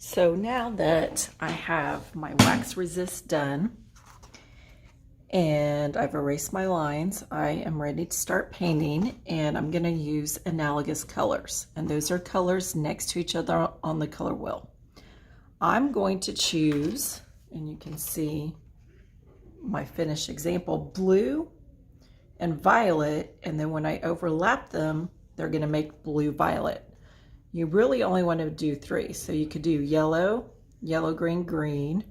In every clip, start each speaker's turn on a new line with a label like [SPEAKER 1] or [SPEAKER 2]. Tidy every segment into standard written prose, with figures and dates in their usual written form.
[SPEAKER 1] So now that I have my wax resist done and I've erased my lines, I am ready to start painting, and I'm going to use Analogous colors, and those are colors next to each other on the color wheel. I'm going to choose, and you can see my finished example, blue and violet, and then when I overlap them, they're going to make blue violet. You really only want to do 3, so you could do yellow, yellow, green, green.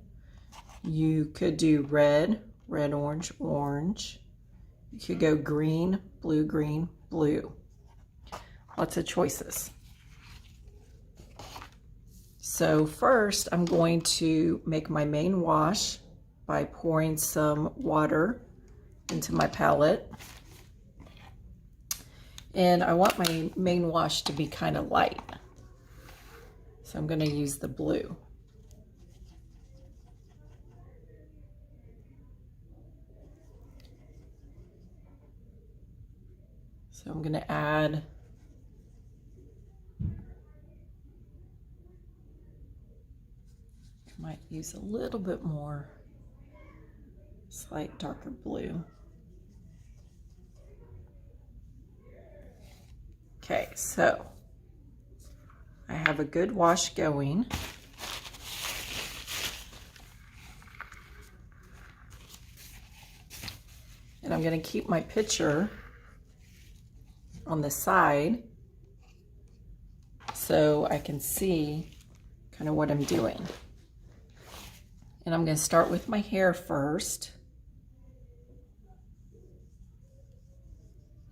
[SPEAKER 1] You could do red, red, orange, orange. You could go green, blue, blue. Lots of choices. So first, I'm going to make my main wash by pouring some water into my palette. And I want my main wash to be kind of light. So I'm going to use the blue. So I'm going to add might use a little bit more slight darker blue. Okay, so I have a good wash going. And I'm going to keep my picture on the side so I can see kind of what I'm doing. And I'm going to start with my hair first.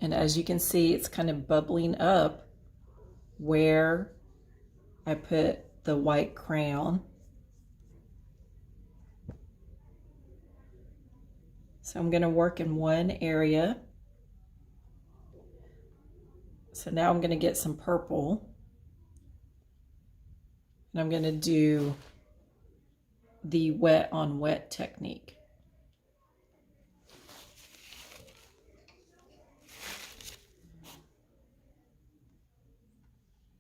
[SPEAKER 1] And as you can see, it's kind of bubbling up where I put the white crayon. So I'm going to work in one area. So now I'm going to get some purple. And I'm going to do the wet on wet technique.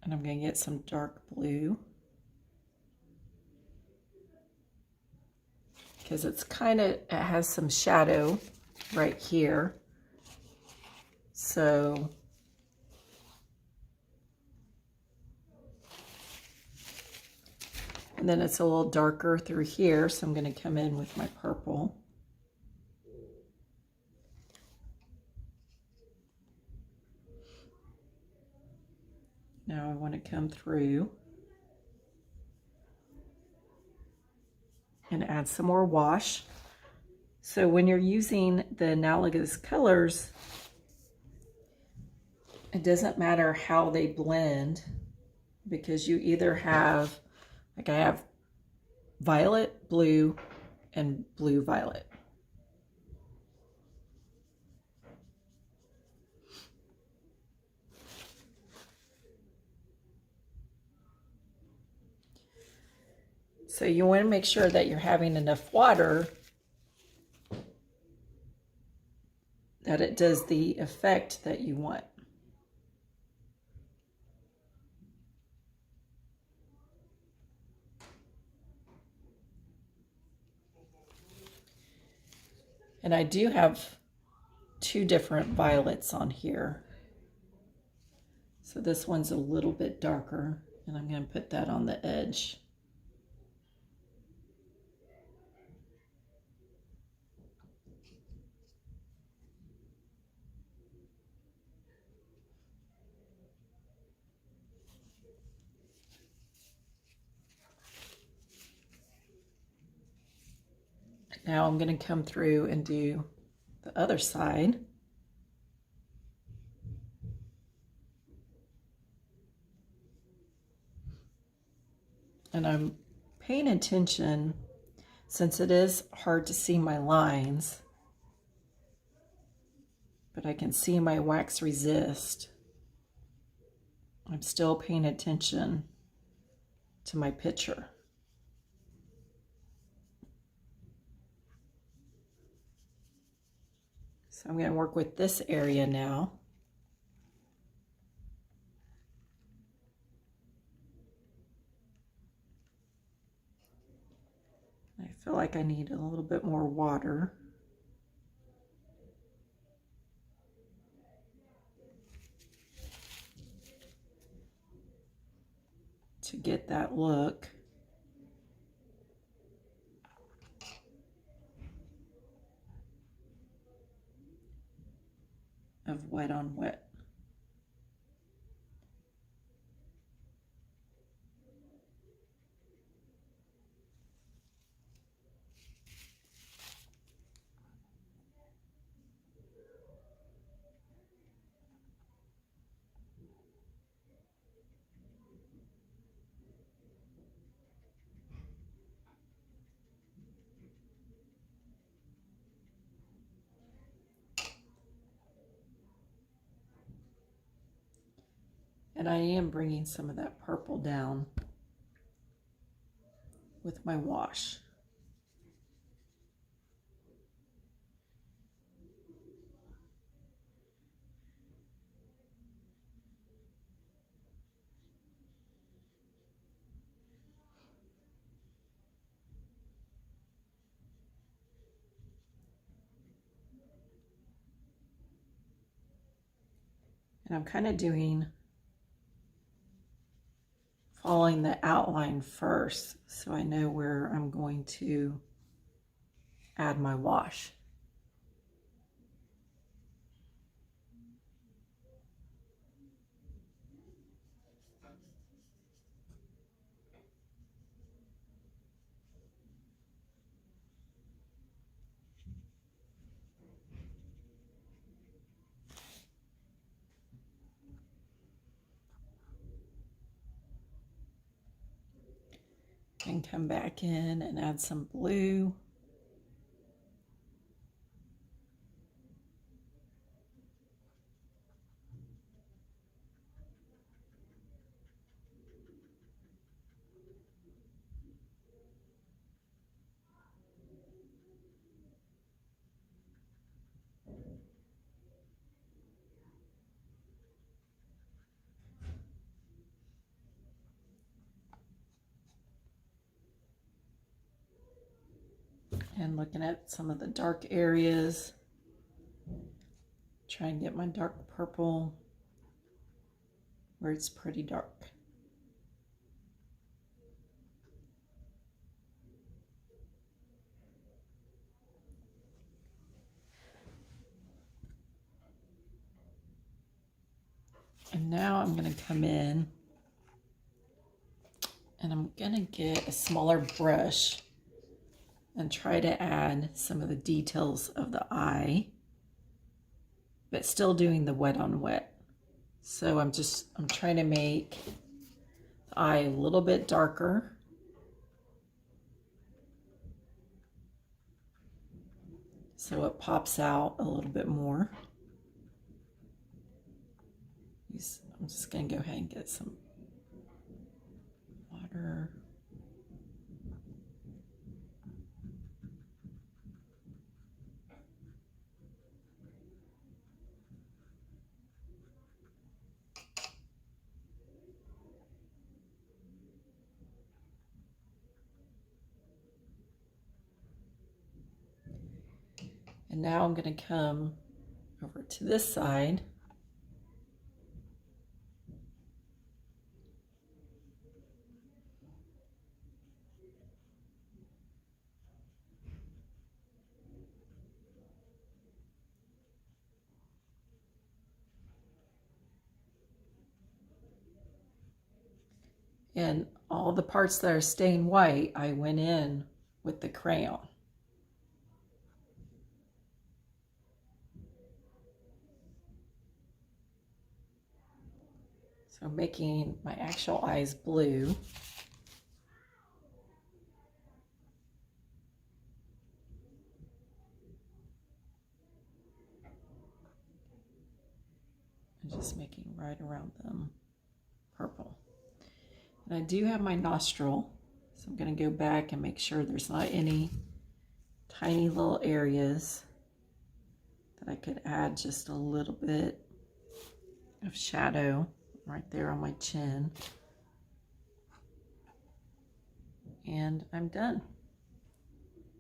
[SPEAKER 1] And I'm going to get some dark blue, because it's kind of, it has some shadow right here. So and then it's a little darker through here, so I'm going to come in with my purple. Now I want to come through and add some more wash. So when you're using the Analogous colors, it doesn't matter how they blend, because you either have, like I have violet, blue, and blue violet. So you want to make sure that you're having enough water that it does the effect that you want. And I do have 2 different violets on here. So this one's a little bit darker, and I'm going to put that on the edge. Now I'm going to come through and do the other side. And I'm paying attention, since it is hard to see my lines, but I can see my wax resist. I'm still paying attention to my picture. So I'm going to work with this area now. I feel like I need a little bit more water. To get that look. Of wet on wet. And I am bringing some of that purple down with my wash. And I'm kind of following the outline first, so I know where I'm going to add my wash. And come back in and add some blue. And looking at some of the dark areas. Try and get my dark purple where it's pretty dark. And now I'm going to come in and I'm going to get a smaller brush and try to add some of the details of the eye, but still doing the wet on wet. So I'm trying to make the eye a little bit darker. So it pops out a little bit more. I'm just going to go ahead and get some water. And now I'm going to come over to this side. And all the parts that are staying white, I went in with the crayon. So making my actual eyes blue. And just making right around them purple. And I do have my nostril, so I'm going to go back and make sure there's not any tiny little areas that I could add just a little bit of shadow right there on my chin. And I'm done.